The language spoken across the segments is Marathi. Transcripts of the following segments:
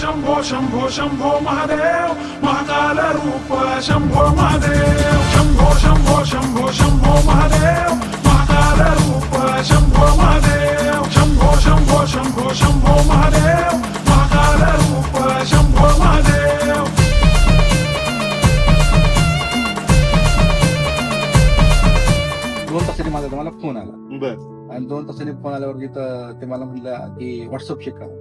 शंभो शंभो शंभो महादेव महाकाल रूप शंभो महादेव शंभो शंभो शंभो शंभो महादेव महाकाल रूप शंभो महादेव शंभो शंभो शंभो शंभो महादेव महाकाल रूप शंभो महादेव. दोन तासांनी माझा मला फोन आला बर आणि 2 तासांनी फोन आल्यावर तिथं ते मला म्हणलं की व्हॉट्सअप चेक करा.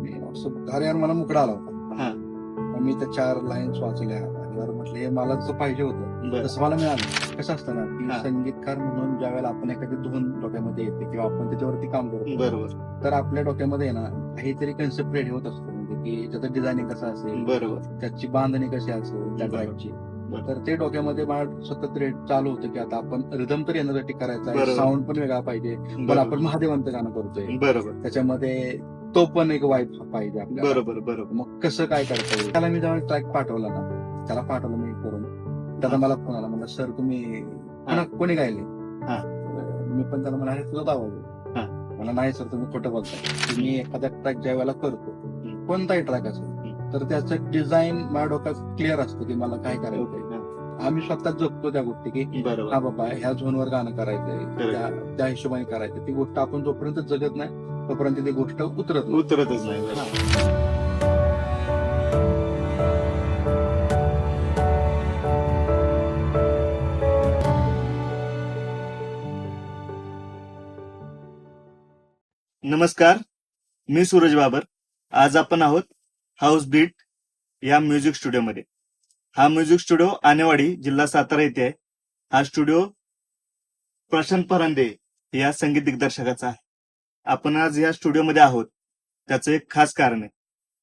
मी व्हॉट्सअप अरे यार मला मुकडा आला होता. हा. मग मी त्या 4 लाईन्स वाचल्या आणि यार म्हटलं हे मला जसं पाहिजे होतं बर तसं मला मिळालं. कसं असतं ना की हा. संगीतकार म्हणून ज्या वेळेला आपण एखादी धून डोक्यामध्ये येते किंवा आपण त्याच्यावरती काम करतो बरोबर तर आपल्या डोक्यामध्ये ना काहीतरी कन्सेप्ट रेडी होत असतो. म्हणजे की त्याचं डिझायनिंग कसं असेल, बरोबर त्याची बांधणी कशी असेल त्या ट्रॅकची. तर ते डोक्यामध्ये मला सतत रेट चालू होतं की आता आपण रिदम तर एनर्जेटिक करायचा आहे, बरोबर. साऊंड पण वेगळा पाहिजे, पण आपण महादेवांचं गाणं करतोय बरोबर त्याच्यामध्ये तो पण एक वाईब पाहिजे आपल्याला. बरोबर बरोबर मग कसं काय करता येईल त्याला मी जेव्हा ट्रॅक पाठवला ना त्याला पाठवलं मी करून त्याला मला फोन आला म्हणलं सर तुम्ही कोणी गायले. हा. मी पण त्याला म्हणा तुझं आवाज हा. मला नाही सर तुम्ही खोटं बोलताय. मी एखाद्या ट्रॅक ज्या वेळेला करतो कोणताही ट्रॅक असेल तर त्याचं डिझाईन माझ्या डोक्यात क्लिअर असतं की मला काय करायचंय. आम्ही स्वतः जगतो त्या गोष्टी की बरोबर हा बाबा ह्या झोनवर गाणं करायचंय Correct. त्या हिशोबाने करायचं. ती गोष्ट आपण जोपर्यंत जगत नाही तोपर्यंत ती गोष्ट उतरत नाही. उतरतच नाही बरोबर. नमस्कार, मी सूरज बाबर. आज आपण आहोत हाऊस बीट या म्युझिक स्टुडिओमध्ये. हा म्युझिक स्टुडिओ आनेवाडी जिल्हा सातारा येथे आहे. हा स्टुडिओ प्रशांत परांदे या संगीत दिग्दर्शकाचा आहे. आपण आज या स्टुडिओमध्ये आहोत त्याचं एक खास कारण आहे.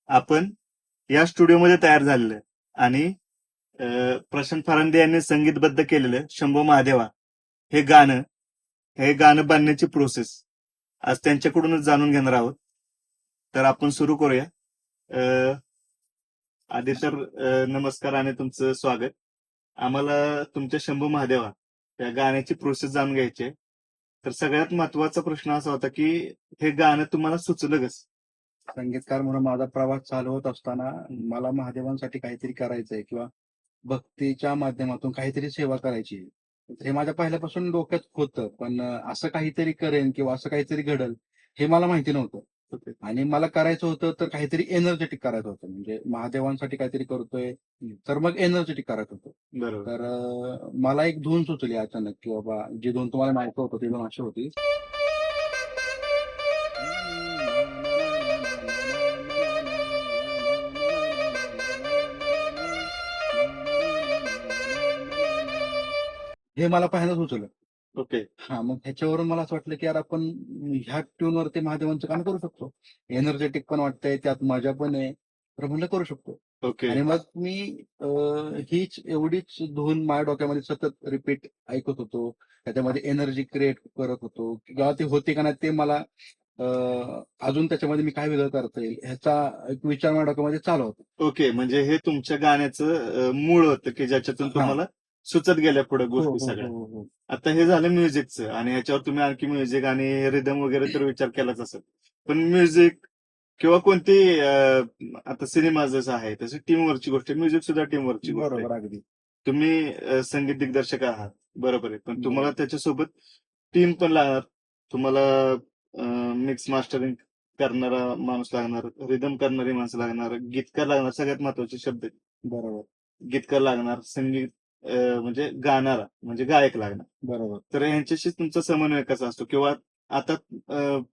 आपण या स्टुडिओमध्ये तयार झालेलं आहे आणि प्रशांत परांदे यांनी संगीतबद्ध केलेलं शंभो महादेवा हे गाणं बनण्याची प्रोसेस आज त्यांच्याकडूनच जाणून घेणार आहोत. तर आपण सुरू करूया. आधी तर नमस्कार आणि तुमचं स्वागत. आम्हाला तुमच्या शंभू महादेवा या गाण्याची प्रोसेस जाणून घ्यायची आहे. तर सगळ्यात महत्वाचा प्रश्न असा होता की हे गाणं तुम्हाला सुचलं कसं? संगीतकार म्हणून माझा प्रवास चालू होत असताना मला महादेवांसाठी काहीतरी करायचंय किंवा भक्तीच्या माध्यमातून काहीतरी सेवा करायची. हे माझ्या पहिल्यापासून डोक्यात होतं, पण असं काहीतरी करेन किंवा असं काहीतरी घडल हे मला माहिती नव्हतं. आणि मला करायचं होतं तर काहीतरी एनर्जेटिक करायचं होतं. म्हणजे महादेवांसाठी काहीतरी करतोय तर मग एनर्जेटिक करायचं होतं. बरोबर तर मला एक धून सुचली अचानक की बाबा जी धून तुम्हाला माहिती होतं ती धून अशी होती. हे मला पहिल्यांदा सुचलं. ओके हा मग ह्याच्यावरून मला असं वाटलं की यार आपण ह्या ट्यूनवरती महादेवांचं गाणं करू शकतो. एनर्जेटिक पण वाटतंय, त्यात मजा पण आहे, तर म्हणलं करू शकतो. ओके आणि मग मी हीच एवढीच धून माझ्या डोक्यामध्ये सतत रिपीट ऐकत होतो. त्याच्यामध्ये एनर्जी क्रिएट करत होतो. किंवा ते होते का नाही ते मला अजून त्याच्यामध्ये मी काय वेगळं करता येईल ह्याचा एक विचार माझ्या डोक्यामध्ये चालू होता. ओके म्हणजे हे तुमच्या गाण्याचं मूळ होतं की ज्याच्यातून तुम्हाला सुचत गेल्या पुढे गोष्टी सगळ्या. हो. आता हे झालं म्युझिकचं आणि ह्याच्यावर तुम्ही आणखी म्युझिक आणि रिदम वगैरे तर विचार केलाच असेल. पण म्युझिक किंवा कोणती आता सिनेमा जसं आहे तशी टीमवरची गोष्ट आहे. म्युझिक सुद्धा टीमवरची गोष्ट आहे. बरोबर अगदी. तुम्ही संगीत दिग्दर्शक आहात बरोबर आहे, पण तुम्हाला त्याच्यासोबत टीम पण लागणार. तुम्हाला मिक्स मास्टरिंग करणारा माणूस लागणार, रिदम करणारी माणसं लागणार, गीतकार लागणार. सगळ्यात महत्वाचे शब्द आहेत. बरोबर गीतकार लागणार, संगीत म्हणजे गाणारा म्हणजे गायक लागणार. बरोबर तर यांच्याशी तुमचा समन्वय कसा असतो? किंवा आता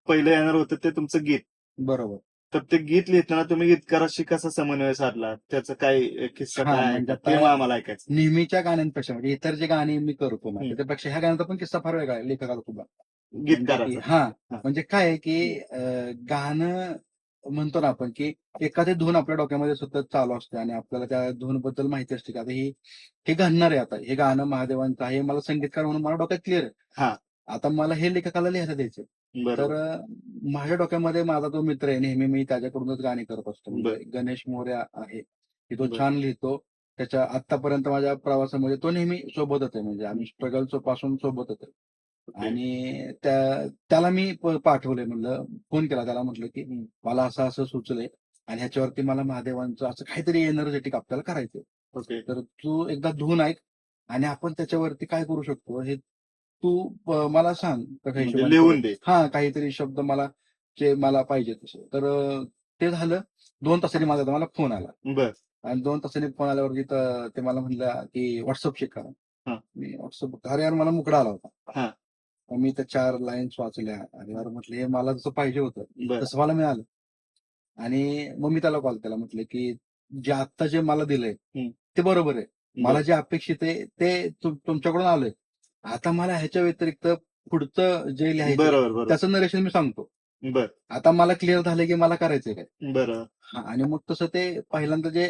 पहिलं येणार होतं ते तुमचं गीत. बरोबर. तर ते गीत लिहिताना तुम्ही गीतकाराशी कसा समन्वय साधला? त्याचा काय किस्सा हा, काय आहे म्हणजे का? ते आम्हाला ऐकायचं. नेहमीच्या गाण्यांपेक्षा म्हणजे इतर जे गाणी मी करतो ना हम्म. त्याच्यापेक्षा ह्या गाण्याचा पण किस्सा फार वेगळा आहे लेखकाचा सुद्धा. गीतकाराचा. हा हा. म्हणजे काय आहे की गाणं म्हणतो ना आपण की एखादी धून आपल्या डोक्यामध्ये सतत चालू असते आणि आपल्याला त्या धून बद्दल माहिती असते की आता हे घडणार आहे, आता हे गाणं महादेवांचं आहे, मला संगीतकार म्हणून मला डोक्यात क्लिअर आहे. हा. आता मला हे लेखकाला लिहायला द्यायचं. तर बरोबर माझ्या डोक्यामध्ये माझा तो मित्र आहे, नेहमी मी त्याच्याकडूनच गाणी करत असतो. म्हणजे बरं. गणेश मोर्या आहे की तो बरं. छान लिहितो. त्याच्या आतापर्यंत माझ्या प्रवासामध्ये तो नेहमी सोबतच आहे. म्हणजे आम्ही स्ट्रगल पासून सोबतच आहे. ओके. आणि त्याला मी पाठवलंय, म्हणलं फोन केला त्याला, म्हटलं की मला असं असं सुचलंय आणि ह्याच्यावरती मला महादेवांचं असं काहीतरी एनर्जेटिक आपल्याला करायचंय. ओके. तर तू एकदा धुवून ऐक आणि आपण त्याच्यावरती काय करू शकतो हे तू मला सांग कशा म्हणजे हिशोबाने लिहून दे. हा काहीतरी शब्द मला जे मला पाहिजे तसे. तर ते झालं. 2 तासांनी मला फोन आला बर. आणि 2 तासांनी फोन आल्यावरती ते मला म्हणलं की व्हॉट्सअप चेक करा. हा. मी व्हॉट्सअप अरे यार मला मुकडा आला होता. हा. मग मी त्या 4 लाईन्स वाचल्या आणि यार म्हटलं हे मला जसं पाहिजे होतं बर. तसं मला मिळालं. आणि मग मी त्याला कॉल केला म्हटलं की जे आत्ता जे मला दिलंय ते बरोबर आहे. मला जे अपेक्षित आहे ते तुमच्याकडून आलंय. आता मला ह्याच्या व्यतिरिक्त पुढचं जे लिहायचं बरोबर बरोबर. त्याचं नरेशन मी सांगतो. बर. आता मला क्लिअर झालंय की मला करायचंय काय. बरं. हा, आणि मग तसं ते पहिल्यांदा जे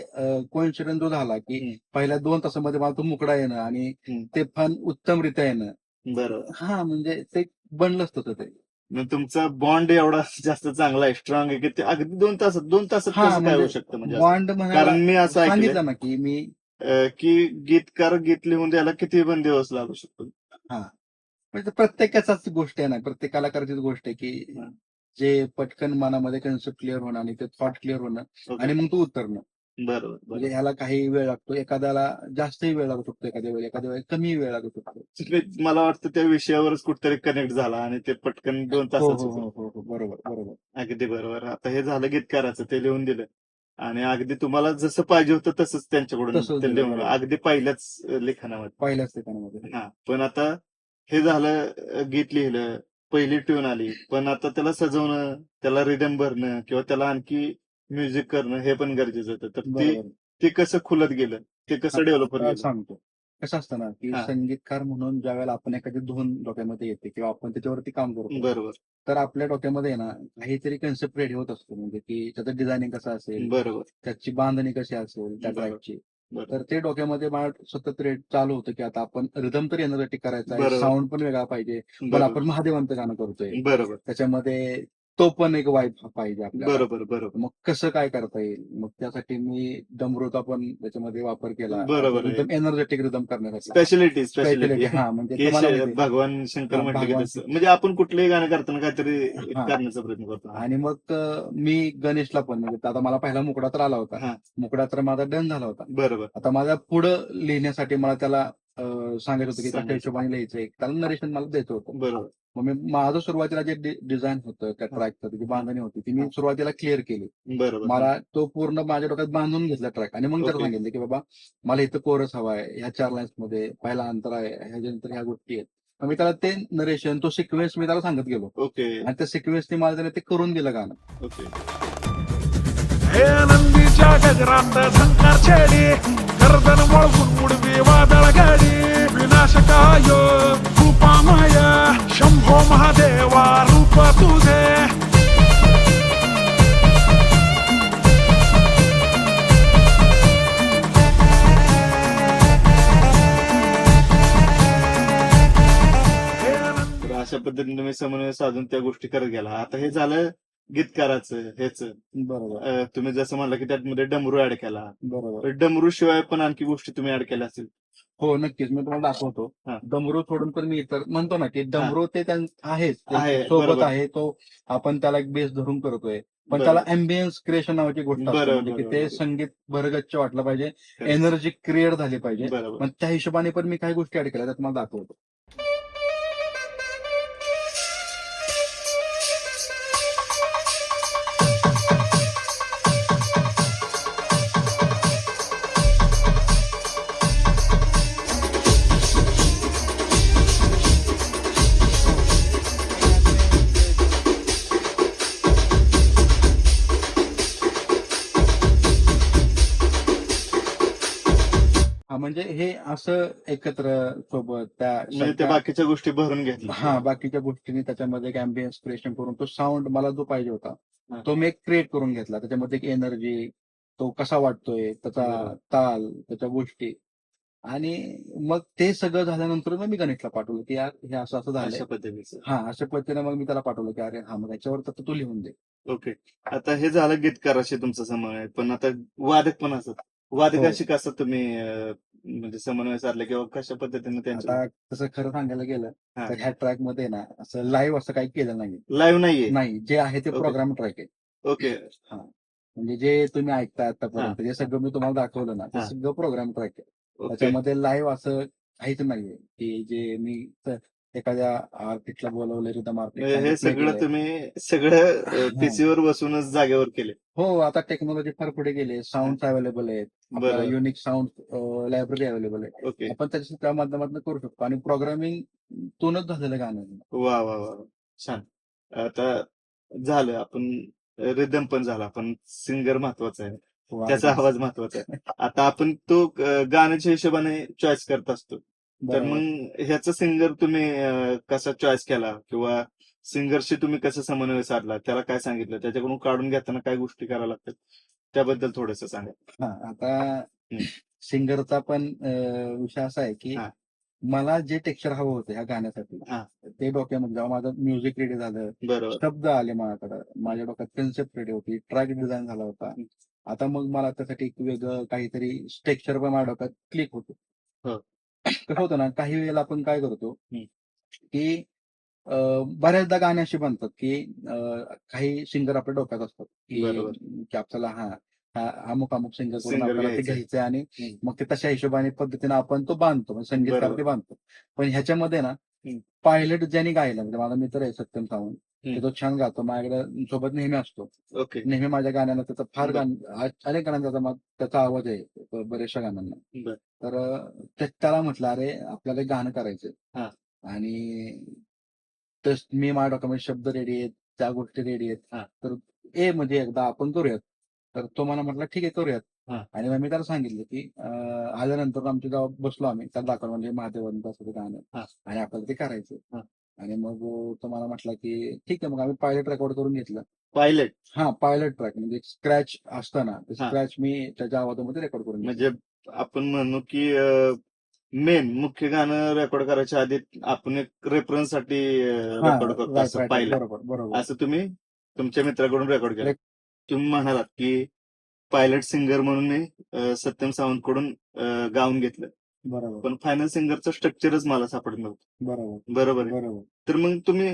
कोइन्सिडन्स जो झाला की पहिल्या 2 तासामध्ये मला तो मुकडा येणं आणि ते पण उत्तमरित्या येणं. बरोबर. हा म्हणजे ते बनलंच तसं ते. मग तुमचा बॉन्ड एवढा जास्त चांगला आहे, स्ट्रॉंग आहे की ते अगदी 2 तासात कसं काय होऊ शकतं म्हणजे असं? बॉन्ड कारण मी असं ऐकलंय सांगितलं ना की मी की गीतकार गीत लिहून द्यायला किती पण दिवस लागू शकतो. म्हणजे प्रत्येकाचाच गोष्ट आहे ना, प्रत्येक कलाकाराचीच गोष्ट आहे की हा. जे पटकन मनामध्ये कन्सेप्ट क्लिअर होणं आणि ते थॉट क्लिअर होणं ओके. आणि मग तो उतरणं. बरोबर म्हणजे बरोबर. ह्याला काही वेळ लागतो. एखाद्याला जास्तही वेळ लागू शकतो, एखाद्या वेळी कमी वेळ लागू शकतो. मला वाटतं त्या विषयावरच कुठतरी कनेक्ट झाला आणि ते पटकन 2 हो तासात हो होतं. हो हो हो बरोबर बरोबर. अगदी बरोबर. आता हे झालं गीतकाराचं, ते लिहून दिलं आणि अगदी तुम्हाला जसं पाहिजे होतं तसंच त्यांच्याकडून तसंच ते दिलं, लिहून बरोबर. अगदी पहिल्याच लिखाणामध्ये. पहिल्याच ठिकाणामध्ये. हा. पण आता हे झालं, गीत लिहिलं, पहिली ट्यून आली, पण आता त्याला सजवणं, त्याला रिदम भरणं किंवा त्याला आणखी म्युझिक करणं हे पण गरजेचं होतं. तर बरोबर. ते कसं खुलत गेलं, ते कसं डेव्हलप होत आता गेलं? सांगतो. कसं असतं ना की हा. संगीतकार म्हणून ज्यावेळेला आपण एखादी धून डोक्यामध्ये येते किंवा आपण त्याच्यावरती काम करतो बरोबर तर आपल्या डोक्यामध्ये आहे ना काहीतरी कन्सेप्ट रेडी होत असतो. म्हणजे की त्याचं डिझायनिंग कसं असेल, बरोबर त्याची बांधणी कशी असेल त्या बरोबर. ट्रॅकची. बरोबर तर ते डोक्यामध्ये माझ्या सतत चालू होतं की आता आपण रिदम तर एनर्जेटिक करायचा आहे, बरोबर. साऊंड पण वेगळा पाहिजे. पण बरोबर आपण महादेवांचं गाणं करतोय, बरोबर त्याच्यामध्ये तो पण एक वाईब पाहिजे आपल्याला. बरोबर बरोबर मग कसं काय करता येईल? मग त्यासाठी मी डमरूचा पण त्याच्यामध्ये वापर केला. बरोबर आहे. रिदम एनर्जेटिक रिदम करण्यासाठी. स्पेशालिटी स्पेशालिटी हा म्हणजे की तुम्हाला माहिती आहे. भगवान शंकर हा, म्हटलं की भगवान तसं म्हणजे आपण कुठलंही गाणं करताना काहीतरी हा. करण्याचा प्रयत्न करतो. आणि मग मी गणेशला पण म्हणजे आता मला पहिला मुकडा तर आला होता. हा. मुकडा तर माझा डन झाला होता. बरोबर आता माझ्या पुढं लिहिण्यासाठी मला त्याला सांगायचं होतं की कशा सांगायचं. हिशोबाने लिहायचंय. त्याला नरेशन मला द्यायचं होतं. बरोबर मग मी माझं सुरुवातीला जे डिझाईन होतं त्या ट्रॅकचं, जी बांधणी होती ती मी सुरुवातीला क्लिअर केली. बरोबर. मला तो पूर्ण माझ्या डोक्यात बांधून घेतला ट्रॅक आणि मग त्याला ओके. सांगितलं की बाबा मला इथं कोरस हवाय, ह्या 4 लाईन्स मध्ये पहिला अंतर आहे, ह्याच्यानंतर ह्या गोष्टी आहेत. मग मी त्याला ते नरेशन, तो सिक्वेन्स मी त्याला सांगत गेलो ओके आणि त्या सिक्वेन्सने मला त्याने ते करून दिलं गाणं. ओके. हे नंदीच्या गजरात झंकार छेडी गर्दन वळवून उडवी वादळ गाडी विनाशकाय रूपामय शंभो महादेवा रूप तुझे तर अशा पद्धतीने तुम्ही समन्वय साधून त्या गोष्टी करत गेला. आता हे झालं गीतकाराचं ह्याच. बरोबर तुम्ही जसं म्हणलं की त्यामध्ये डमरू ऍड केला. बरोबर. डमरू शिवाय पण आणखी गोष्टी तुम्ही ऍड केल्या असतील. हो नक्कीच मी तुम्हाला दाखवतो. हा. डमरू सोडून पण मी इतर म्हणतो ना की डमरू ते आहेच ते आहे, सोबत बरोबर. आहे. तो आपण त्याला एक बेस धरून करतोय. पण बरोबर. त्याला अँबियन्स क्रिएशन नावाची गोष्ट असते. बरोबर, म्हणजे की बरोबर, ते बरोबर. संगीत भरगच्च वाटलं पाहिजे, खरं. एनर्जी क्रिएट झाली पाहिजे. बरोबर पण त्या हिशोबाने पण मी काही गोष्टी ऍड केल्या त्या तुम्हाला दाखवतो. हा म्हणजे हे असं एकत्र सोबत म्हणजे त्या सगळ्या बाकीच्या गोष्टी भरून घेतल्या. हा बाकीच्या गोष्टींनी त्याच्यामध्ये एक अँबियन्स क्रिएशन करून तो साऊंड मला जो पाहिजे होता हा. तो मी एक क्रिएट करून घेतला. त्याच्यामध्ये एक एनर्जी, तो कसा वाटतोय, त्याचा बरोबर. ताल, त्याच्या गोष्टी. आणि मग ते सगळं झाल्यानंतर मग मी गणेशला पाठवलं की यार हे असं असं झालंय. अशा पद्धतीचं. हा अशा पद्धतीने मग मी त्याला पाठवलं की अरे हा मग याच्यावर तर तू लिहून दे. ओके. आता हे झालं गीतकाराशी तुमचा समन्वय, पण आता वादक पण असत. वादकाशी कसं तुम्ही म्हणजे समन्वय साधला किंवा कशा पद्धतीने त्यांच्या आता तसं खरं सांगायला गेलं हा. तर ह्या ट्रॅक मध्ये ना असं लाईव्ह असं काही केलं नाही. लाईव्ह नाहीये? नाही जे आहे ते ओके. प्रोग्राम ट्रॅक आहे. ओके. हा म्हणजे जे तुम्ही ऐकता आतापर्यंत जे सगळं मी तुम्हाला दाखवलं ना ते हा. सगळं प्रोग्राम ट्रॅक आहे. ओके. त्याच्यामध्ये लाईव्ह असं काहीच नाहीये की जे मी एखाद्या आर्टिस्टला बोलवलं रिदम म्हणजे हे आर्टिस्ट सगळं तुम्ही सगळं हा. पीसीवर बसूनच जागेवर केले. हो, आता टेक्नॉलॉजी फार पुढे गेली. साऊंड अवेलेबल आहेत. आपल्याला बरोबर. युनिक साऊंड लायब्ररी अवेलेबल आहे. ओके. आपण त्या माध्यमातून करू शकतो आणि प्रोग्रामिंग तूनच झालेलं गाणं आहे. वा वा वा छान. आता झालं आपण रिदम पण झाला, पण सिंगर महत्वाचा आहे, वा, त्याचा अगदीच. आवाज महत्वाचा आहे. आता आपण तो गाण्याच्या हिशोबाने चॉईस करत असतो. तर बरोबर. मग ह्याचा सिंगर तुम्ही कसा चॉईस केला किंवा सिंगरशी तुम्ही कसं समन्वय साधला, त्याला काय सांगितलं, त्याच्याकडून काढून घेताना काय गोष्टी कराव्या लागतात त्याबद्दल थोडंसं सांगा. हा, आता सिंगरचा पण विषय असा आहे की हा. मला जे टेक्स्चर हवं होतं ह्या गाण्यासाठी हा. ते डोक्यामध्ये जेव्हा माझं म्युझिक रेडी झालं, बरोबर. शब्द आले माझ्याकडे, माझ्या डोक्यात कन्सेप्ट रेडी होती, ट्रॅक डिझाईन झाला होता. आता मग मला त्यासाठी एक वेगळं काहीतरी टेक्स्चर पण माझ्या डोक्यात क्लिक होतो. हो. कसं होतं ना, काही वेळेला आपण काय करतो हम्म. की बऱ्याचदा गाणी अशी बनतात की काही सिंगर आपल्या डोक्यात असतात बरोबर. की आपल्याला अमुक अमुक सिंगर करून Singer आपल्याला ते घ्यायचंय. घ्यायचंय आणि हम्म. मग ते तशा हिशोबाने पद्धतीने आपण तो बांधतो, म्हणजे संगीतकार बरोबर. ते बांधतो. पण ह्याच्यामध्ये ना पायलट ज्यांनी गायला, म्हणजे माझा मित्र आहे सत्यम सावंत, हम्म. तो छान गातो, माझ्याकडे सोबत नेहमी असतो. ओके. नेहमी माझ्या गाण्याला त्याचा फार बरं. अनेक गाण्यांचा त्याचा आवाज आहे बऱ्याचशा गाण्यांना. बरं. तर त्याला म्हटलं, अरे आपल्याला एक गाणं करायचंय हा. आणि मी माझ्या डोक्यामध्ये शब्द रेडी आहेत, त्या गोष्टी रेडी आहेत. हा. तर म्हणजे एकदा आपण करूयात. तर तो मला म्हटला ठीक आहे करूयात. हा. आणि मग मी त्याला सांगितलं की आल्यानंतर आमच्या जेव्हा बसलो आम्ही, त्याला दाखवलं म्हणजे महादेवांचं असं ते गाणं हा. आणि आपल्याला ते करायचं. हा. आणि मग तो मला म्हटला की ठीक आहे, मग आम्ही पायलट रेकॉर्ड करून घेतलं. पायलट हा, पायलट ट्रॅक म्हणजे स्क्रॅच असतं ना, हा. स्क्रॅच मी त्याच्या आवाजामध्ये रेकॉर्ड करून म्हणजे आपण म्हणू की मेन मुख्य गाणं रेकॉर्ड करायच्या आधी आपण एक रेफरन्स साठी रेकॉर्ड करतो असं पाहिलं. बरोबर बरोबर. असं तुम्ही तुमच्या मित्राकडून रेकॉर्ड केलं. Rec- तुम्ही म्हणालात की पायलट सिंगर म्हणून मी सत्यम सावंत कडून गाऊन घेतलं, बरोबर पण फायनल सिंगरचं स्ट्रक्चरच मला सापडत नव्हतं. बरोबर बरोबर आहे. बरोबर. तर मग तुम्ही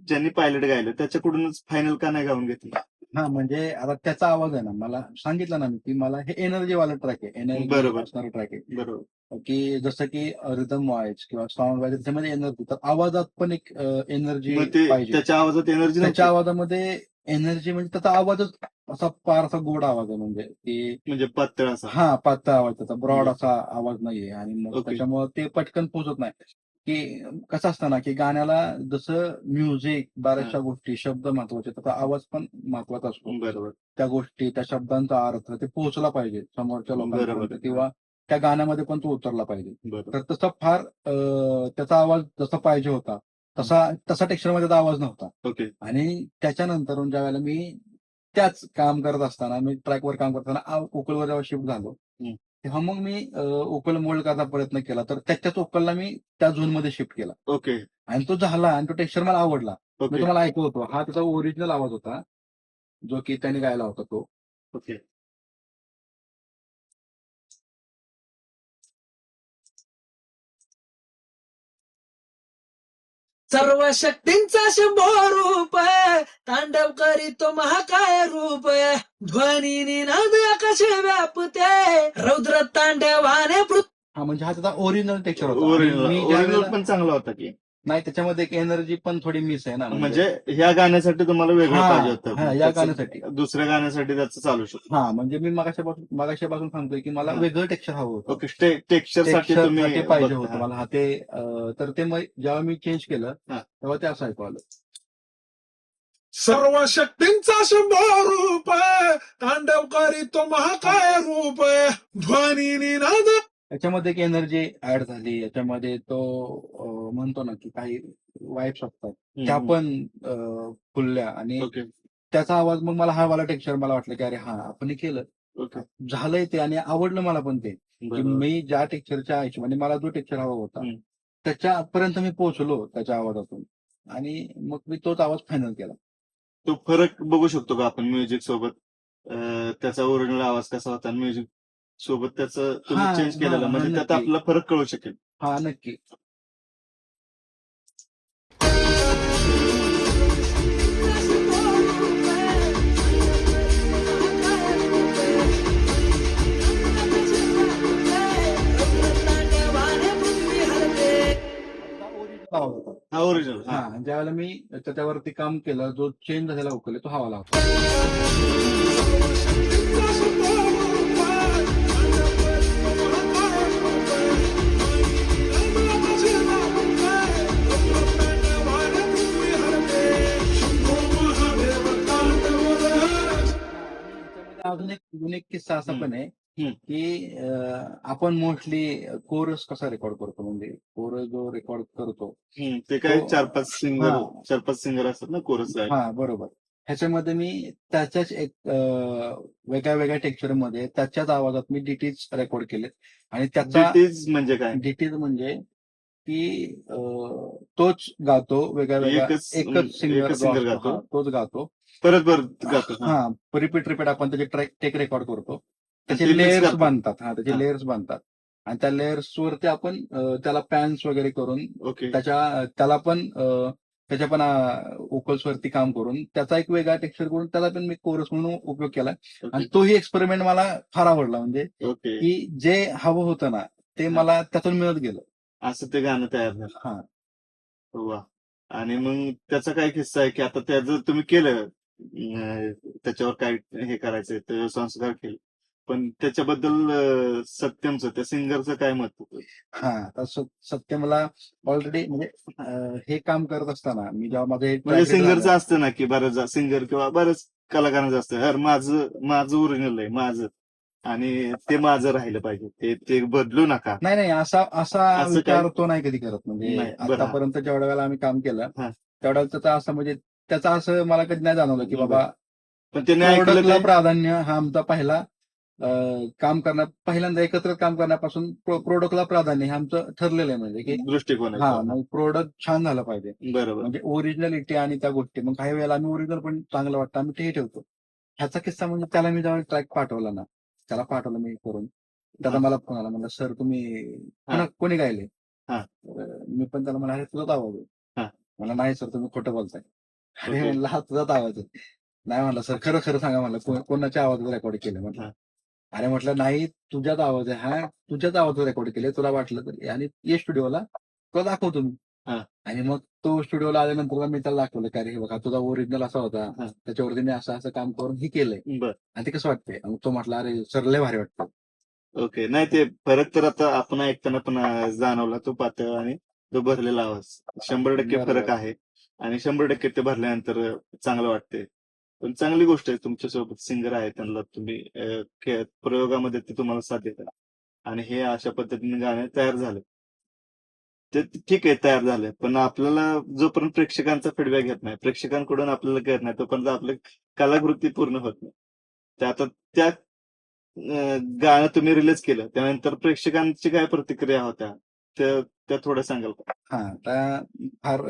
ज्यांनी पायलट गायलं त्याच्याकडूनच फायनल का नाही गाऊन घेतलं? हा, म्हणजे आता त्याचा आवाज आहे ना, मला सांगितलं ना मी की मला हे एनर्जी वाला ट्रॅक आहे, एनर्जी बरोबर. असणारा ट्रॅक आहे. बरोबर. की जसं की रिदम वाईज किंवा साऊंड वाईज त्याच्यामध्ये एनर्जी, तर आवाजात पण एक एनर्जी मग ते पाहिजे. त्याच्या आवाजात एनर्जी त्याच्या आवाजामध्ये एनर्जी म्हणजे त्याचा आवाजच असा फार असा गोड आवाज आहे, म्हणजे की म्हणजे पातळ असा. हा, पातळ आवाज, त्याचा ब्रॉड असा आवाज नाहीये. आणि मग ओके. त्याच्यामुळे ते पटकन पोहोचत नाही. की कसं असतं ना की गाण्याला जसं म्युझिक, बऱ्याचशा गोष्टी, शब्द महत्वाचे, त्याचा आवाज पण महत्वाचा असतो. बरोबर. त्या गोष्टी, त्या शब्दांचा अर्थ ते पोहोचला पाहिजे समोरच्या लोकांपर्यंत बरोबर. किंवा त्या गाण्यामध्ये पण तो उतरला पाहिजे. बरोबर. तर तसा फार त्याचा आवाज जसा पाहिजे होता तसा टेक्स्चरमध्ये त्याचा आवाज नव्हता. ओके. आणि त्याच्यानंतर ज्या वेळेला मी त्याच काम करत असताना, मी ट्रॅकवर काम करताना उकलवर जेव्हा शिफ्ट झालो, तेव्हा मग मी उकल मोल्ड करायचा प्रयत्न केला. तर त्याच्याच उकलला मी त्या झोन मध्ये शिफ्ट केला ओके. आणि तो झाला आणि तो टेक्स्चर मला आवडला. मी ओके. तुम्हाला ऐकवतो, हा त्याचा ओरिजिनल आवाज होता जो की त्याने गायला होता तो. ओके. सर्व शक्तींचा शंभो रूप तांडव करीतो महाकाय रूप ध्वनी निनाद आकाशे व्यापते रौद्र तांडवाने हा, म्हणजे हा त्याचा ओरिजिनल टेक्स्चर होता. आणि ओरिजिनल मी ज्या ओरिजिनल वेळेला- पण चांगला होता की नाही, त्याच्यामध्ये एक एनर्जी पण थोडी मिस आहे ना. म्हणजे ह्या गाण्यासाठी तुम्हाला वेगळं हा, पाहिजे हा, होतं, या त्याचं गाण्यासाठी. दुसऱ्या गाण्यासाठी त्याचं चालू शकतो. हा, म्हणजे मी मगाशीपासून सांगतोय की मला हा. वेगळं टेक्स्चर हवं होतं. ओके. टेक्स्चर साठी टेक्स्चर तुम्ही साठी पाहिजे बघता. होतं मला. ते तर ते मग जेव्हा मी चेंज केलं हा. तेव्हा ते असं ऐकू आलं. सर्व शक्तींचा शंभो रूप तांडव करीतो महाकाय रूप ध्वनी निनाद. याच्यामध्ये एक एनर्जी ऍड झाली. याच्यामध्ये तो म्हणतो ना की काही वाईब्स असतात त्या पण खुलल्या आणि ओके. त्याचा आवाज मग मला हा वाला टेक्स्चर मला वाटलं की अरे हा, आपण हे केलं, ओके. झालंय ते आणि आवडलं मला पण ते. की बरोबर. मी ज्या टेक्स्चरच्या हिशोबाने मला जो टेक्स्चर हवा होता हम्म. त्याच्यापर्यंत मी पोहोचलो त्याच्या आवाजातून आणि मग मी तोच आवाज फायनल केला. तो फरक बघू शकतो का आपण म्युझिक सोबत? त्याचा ओरिजिनल आवाज कसा होता आणि म्युझिक सोबत त्याचं तुम्ही हा, चेंज केलेलं, हा, म्हणजे त्यात नक्की. आपल्याला फरक कळू शकेल. हा, नक्की. ओरिजिनल. हा आणि ज्यावेळेला मी त्याच्यावरती काम केलं, जो चेंज झालेला उकल तो हवाला होता. अजून एक युनिक किस्सा असा पण आहे हम्म. की आपण मोस्टली कोरस कसा रेकॉर्ड करतो, म्हणजे कोरस जो रेकॉर्ड करतो ते काय तो- 4-5 हा. सिंगर असतात ना कोरस. हा बरोबर. ह्याच्यामध्ये मी त्याच्याच एक वेगळ्या वेगळ्या टेक्स्चर मध्ये त्याच्याच आवाजात मी डीटीज रेकॉर्ड केले आणि त्याचा डिटीज म्हणजे काय? डीटीज म्हणजे की तोच गातो वेगळ्या वेगळ्या एकच सिंगर एकच singer गातो. तोच गातो. परत गातो. हा रिपीट आपण त्याचे टेक रेकॉर्ड करतो, ते त्याचे mix लेयर्स करतो. बांधतात. हा त्याचे हा. लेयर्स बांधतात आणि त्या लेयर्स वरती आपण त्याला पॅन्स वगैरे करून ओके. त्याला पण त्याच्या पण वोकल्स वरती काम करून त्याचा एक वेगळा टेक्स्चर करून त्याला पण मी कोरस म्हणून उपयोग केला आणि तोही एक्सपेरिमेंट मला फार आवडला. म्हणजे ओके. की जे हवं होतं ना ते मला त्यातून मिळत गेलं. असं ते गाणं तयार झालं. हा वा. आणि मग त्याचा काय किस्सा आहे की आता त्याचं तुम्ही केलं, त्याच्यावर काय हे करायचंय ते संस्कार केले, पण त्याच्याबद्दल सत्यमचं त्या सिंगरचं काय मत होतं? हा आता सत्य मला ऑलरेडी म्हणजे हे काम करत असताना मी जेव्हा माझं हे म्हणजे track record सिंगरचं झालं, असतं ना की बरंच सिंगर किंवा बरंच कलाकारांचं असतं, "यार माझं ओरिजिनल आहे, माझं, आणि ते माझं राहिलं पाहिजे, ते बदलू नका." नाही असा असं विचार काय? तो नाही कधी करत. म्हणजे नाही. बरं. आतापर्यंत जेवढ्या वेळेला आम्ही काम केलं हा. तेवढ्या त्याचा असं म्हणजे त्याचा असं मला कधी नाही जाणवलं की बाबा पण त्याने ऐकलं प्रोडक्टला ते. प्राधान्य हा आमचा पहिला पहिल्यांदा एकत्र काम करण्यापासून प्रोडक्टला प्राधान्य हे आमचं ठरलेलं आहे. म्हणजे की दृष्टिकोन हा आहे. मग प्रोडक्ट छान झालं पाहिजे, बरोबर. म्हणजे ओरिजिनलिटी आणि त्या गोष्टी. मग काही वेळेला आम्ही ओरिजिनल पण चांगलं वाटतं आम्ही तेही ठेवतो. ह्याचा किस्सा म्हणजे त्याला मी जेव्हा ट्रॅक पाठवला ना, त्याला पाठवलं मी करून, त्याचा हा. मला फोन आला, म्हणलं सर तुम्ही कोणी गायले? हा. मी पण त्याला म्हणलं अरे तुझाच आवाज आहे. हा. मला नाही सर तुम्ही खोटं बोलताय. अरे ओके. म्हणलं हा तुझाच आवाज आहे. नाही म्हणलं सर खरं खरं सांगा, म्हणलं कोणाच्या आवाजात रेकॉर्ड केलं? म्हटलं हा. अरे म्हटलं नाही तुझ्याच आवाज आहे, हा तुझ्याच आवाजात रेकॉर्ड केले, तुला वाटलं तर आणि ये स्टुडिओला तुला दाखवतो मी. हा. आणि मग तो स्टुडिओला आल्यानंतर मी त्याला दाखवलं की अरे हे बघा तुझा ओरिजिनल असा होता, हा. त्याच्यावरती मी असं काम करून हे केलंय बर. आणि ते कसं वाटतंय. मग तो म्हटला अरे सर लय भारी वाटतं. ओके. नाही ते फरक तर आता आपण ऐकताना पण जाणवला, तो पातळ आणि तो भरलेला आवाज 100% बरोबर. फरक आहे. आणि 100% ते भरल्यानंतर चांगलं वाटतंय. पण चांगली गोष्ट आहे, तुमच्यासोबत सिंगर आहे, त्यांना तुम्ही प्रयोगामध्ये ते तुम्हाला साथ देतात आणि हे अशा पद्धतीने गाणे तयार झाले. ते ठीक आहे तयार झाले, पण आपल्याला जोपर्यंत प्रेक्षकांचा फीडबॅक घेत नाही, प्रेक्षकांकडून आपल्याला कळत नाही, तोपर्यंत आपली कलाकृती पूर्ण होत नाही. तर आता त्या गाणं तुम्ही रिलीज केलं त्यानंतर प्रेक्षकांची काय प्रतिक्रिया होत्या त्या थोड्या सांगाल का? हा आता फार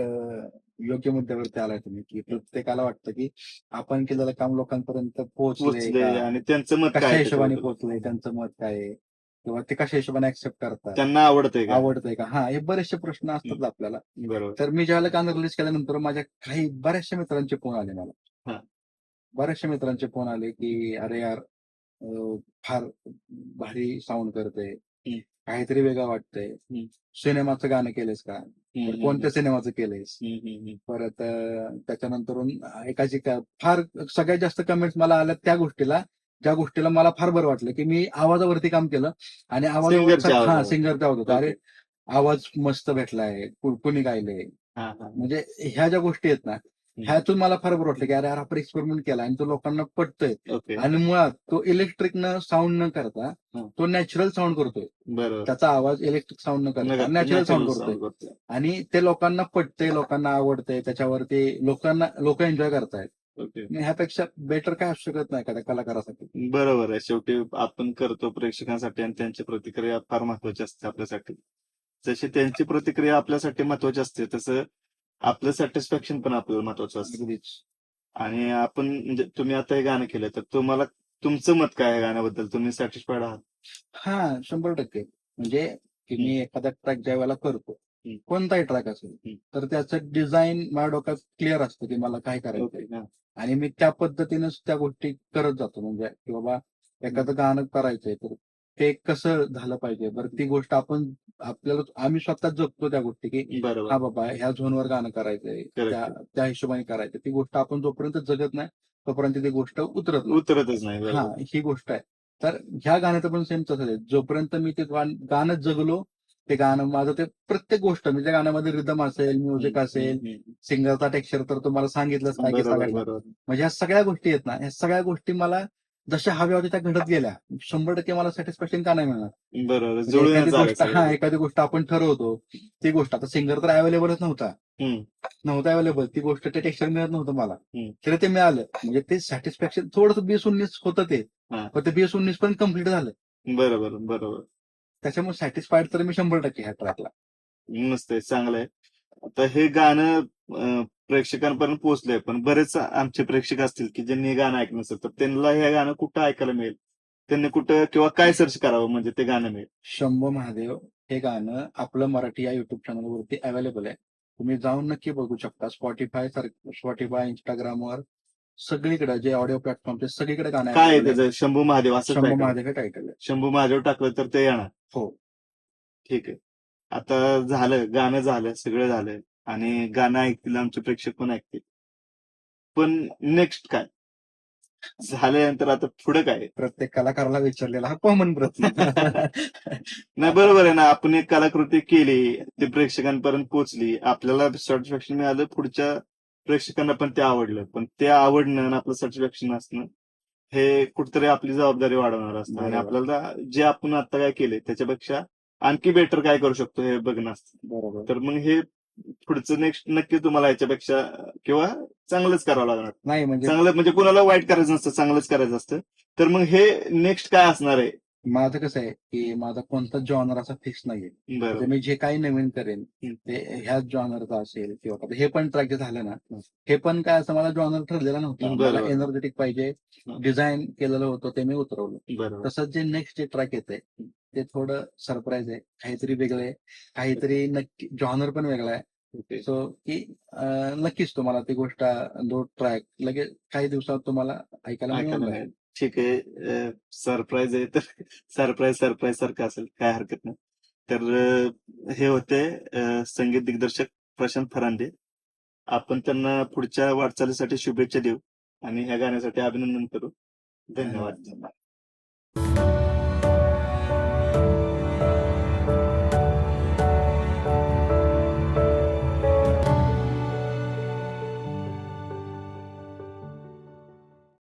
योग्य मुद्द्यावरती आलाय तुम्ही, की प्रत्येकाला वाटतं की आपण केलेलं काम लोकांपर्यंत पोहोचलंय पोचले का, आणि त्यांचं मत कशा काय हिशोबाने त्याच्याबद्दल? पोहोचलंय, त्यांचं मत काय आहे, किंवा ते कशा हिशोबाने ऍक्सेप्ट करतात, त्यांना आवडतंय का? आवडतंय का, हा हे बरेचसे प्रश्न असतात आपल्याला. बरोबर. तर मी ज्यावेळेला गाणं रिलीज केल्यानंतर माझ्या बऱ्याचशा मित्रांचे फोन आले मला. हा. बऱ्याचशा मित्रांचे फोन आले की अरे यार फार भारी साऊंड करते, काहीतरी वेगळं वाटतंय, सिनेमाचं गाणं केलंयस का, तर कोणत्या सिनेमाचं केलंयस. परत त्याच्यानंतरून एकाची फार सगळ्यात जास्त कमेंट्स मला आल्या त्या गोष्टीला, ज्या गोष्टीला मला फार बरं वाटलं की मी आवाजावरती काम केलं आणि सिंगरच्या आवाजावर आवाजावर. सिंगरचा आवाज होता. अरे आवाज मस्त भेटलाय, कुणी गायले, म्हणजे ह्या ज्या गोष्टी आहेत ना, ह्यातून मला फार बरं वाटलं की अरे आपण एक्सपेरिमेंट केला आणि तो लोकांना पटतोय. ओके. आणि मुळात तो इलेक्ट्रिक न साऊंड न करता तो नॅचरल साऊंड करतोय. बरोबर. त्याचा आवाज इलेक्ट्रिक साऊंड न करता नॅचरल साऊंड करतोय आणि ते लोकांना पटतंय, लोकांना आवडतंय, त्याच्यावरती लोक एन्जॉय करतायत. ओके. ह्यापेक्षा बेटर काय असू शकत नाही एखाद्या कलाकारासाठी. बरोबर आहे. शेवटी आपण करतो प्रेक्षकांसाठी आणि त्यांची प्रतिक्रिया फार महत्वाची असते आपल्यासाठी. जशी त्यांची प्रतिक्रिया आपल्यासाठी महत्वाची असते, तसं आपलं सॅटिस्फॅक्शन पण आपल्याला महत्वाचं असतं. अगदीच. आणि आपण म्हणजे तुम्ही आता हे गाणं केलं, तर तुम्हाला तुमचं मत काय आहे गाण्याबद्दल? तुम्ही सॅटिस्फाईड आहात? हा 100%. म्हणजे की मी एखादा ट्रॅक ज्या वेळेला करतो, कोणताही ट्रॅक असेल, तर त्याचं डिझाईन माझ्या डोक्यात क्लिअर असतं की मला काय करायचंय ओके. हा. आणि मी त्या पद्धतीनेच त्या गोष्टी करत जातो. म्हणजे की बाबा एखादं गाणं करायचंय तर ते कसं झालं पाहिजे. बरं ती गोष्ट आपल्याला आम्ही स्वतः जगतो त्या गोष्टी, की हा बरोबर. बाबा ह्या झोनवर गाणं करायचंय, त्या त्या हिशोबाने करायचं. ती गोष्ट आपण जोपर्यंत जगत नाही तोपर्यंत ती गोष्ट उतरत नाही. उतरतच नाही. हा बरोबर. ही गोष्ट आहे. तर ह्या गाण्याचं पण सेम तसंच आहे. जोपर्यंत मी ते गाणं जगलो, ते गाणं माझं ते प्रत्येक गोष्ट म्हणजे त्या गाण्यामध्ये रिदम असेल, म्युझिक असेल, सिंगरचा टेक्स्चर तर तुम्हाला सांगितलंच काय की बरोबर सगळ्यांना. बरोबर. म्हणजे ह्या सगळ्या गोष्टी आहेत ना, ह्या सगळ्या गोष्टी मला जशा हव्या होत्या त्या घडत गेल्या. 100% मला सॅटिस्फॅक्शन का नाही मिळणार? बरोबर. म्हणजे जुळूनच एखादी झालं गोष्ट सगळं. एखादी गोष्ट आपण ठरवतो, ती गोष्ट आता सिंगर तर अवेलेबलच नव्हता. नव्हता अवेलेबल. ती गोष्ट ते टेक्स्चर मिळत नव्हतं मला. तरी ते मिळालं. म्हणजे ते सॅटिस्फॅक्शन थोडंसं 20-19 होतं ते. हा. पण ते 20-19 पण कम्प्लीट झालं. बरोबर बरोबर. त्याच्यामुळे सॅटिस्फाईड तर मी 100% ह्या ट्रॅकला. मस्त आहे, चांगलं आहे. आता हे गाणं प्रेक्षकांपर्यंत पोहोचलंय, पण बरेच आमचे प्रेक्षक असतील की ज्यांनी हे गाणं ऐकलं नसेल, तर त्यांना हे गाणं कुठं ऐकायला मिळेल? त्यांनी कुठं किंवा काय सर्च करावं म्हणजे ते गाणं मिळेल? शंभो महादेव हे गाणं आपलं मराठी या युट्यूब चॅनलवरती अवेलेबल आहे. तुम्ही जाऊन नक्की बघू शकता. स्पॉटीफाय, इंस्टाग्रामवर सगळीकडे जे ऑडिओ प्लॅटफॉर्मचे सगळीकडे गाणं काय आहे available आहे. त्याचं? शंभू महादेव असं शंभो टायटल? महादेव हे टायटल आहे. शंभू महादेव टाकलं तर ते येणार. हो. ठीक आहे. आता झालं, गाणं झालं, सगळं झालं आणि गाणं ऐकतील आमचे प्रेक्षक पण ऐकतील. पण नेक्स्ट काय? झाल्यानंतर आता पुढे काय? प्रत्येक कलाकाराला विचारलेला हा कॉमन प्रश्न. नाही, बरोबर आहे ना. आपण एक कलाकृती केली, ती प्रेक्षकांपर्यंत पोहोचली, आपल्याला सॅटिस्फॅक्शन मिळालं, पुढच्या प्रेक्षकांना पण ते आवडलं. पण ते आवडणं आणि आपलं सॅटिस्फॅक्शन असणं हे कुठेतरी आपली जबाबदारी वाढवणार असतं आणि बरोबर. आपल्याला जे आपण आता काय केले त्याच्यापेक्षा आणखी बेटर काय करू शकतो हे बघणं असतं. बरोबर. तर मग हे पुढचं नेक्स्ट नक्की तुम्हाला याच्यापेक्षा किंवा चांगलंच करावं लागणार. नाही म्हणजे चांगलं म्हणजे कुणाला वाईट करायचं नसतं, चांगलंच करायचं असतं. तर मग हे नेक्स्ट काय असणार आहे? माझं कसं आहे की माझा कोणताच जॉनर असा फिक्स नाहीये. म्हणजे बरं. मी जे काही नवीन करेन ते ह्याच जॉनरचा असेल किंवा आता हे पण ट्रॅक जे झालं ना, हे पण काय असं मला जॉनर ठरलेला नव्हता. मला बरोबर. एनर्जेटिक पाहिजे, डिझाईन केलेलं होतं ते मी उतरवलं. बरोबर. तसंच जे नेक्स्ट जे ट्रॅक येते ते थोडं सरप्राईज आहे, काहीतरी वेगळं आहे, काहीतरी नक्की जॉनर पण वेगळा आहे. ओके. सो की नक्कीच तुम्हाला ती गोष्ट तो ट्रॅक लगेच काही दिवसात तुम्हाला ऐकायला ऐकायला मिळून मिळेल. ठीक आहे. सरप्राईज आहे तर सरप्राईज सारखं असेल, काय हरकत नाही. तर हे होते संगीत दिग्दर्शक प्रशांत फरांदे. आपण त्यांना पुढच्या वाटचालीसाठी शुभेच्छा देऊ आणि ह्या गाण्यासाठी अभिनंदन करू. धन्यवाद.